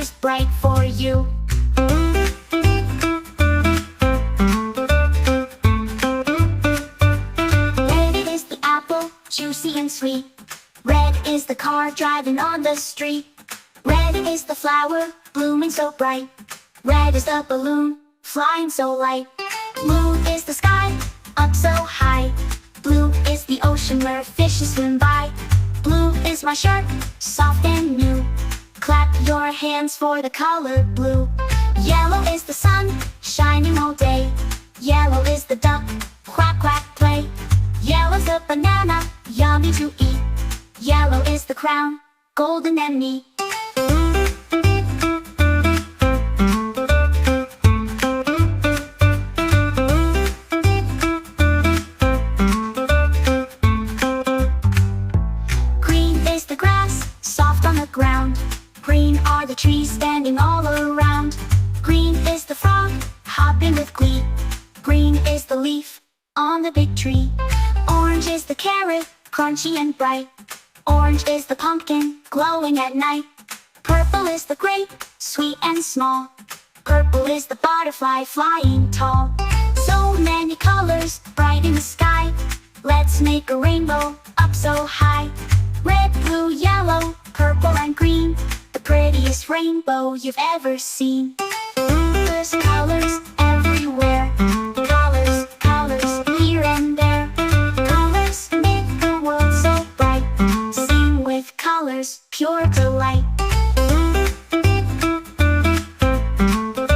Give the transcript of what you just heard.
colors bright for you. Red is the apple, juicy and sweet. Red is the car driving on the street. Red is the flower, blooming so bright. Red is the balloon, flying so light. Blue is the sky, up so high. Blue is the ocean where fishes swim by. Blue is my shirt, soft and new. Clap your hands for the color blue. Yellow is the sun, shining all day. Yellow is the duck, quack quack play. Yellow's the banana, yummy to eat. Yellow is the crown, golden and neat. Green is the grass, soft on the ground. Green are the trees standing all around. Green is the frog, hopping with glee. Green is the leaf on the big tree. Orange is the carrot, crunchy and bright. Orange is the pumpkin, glowing at night. Purple is the grape, sweet and small. Purple is the butterfly, flying tall. So many colors, bright in the sky. Let's make a rainbow, up so high. Red, blue, yellow, purple and green. The prettiest rainbow you've ever seen. There's colors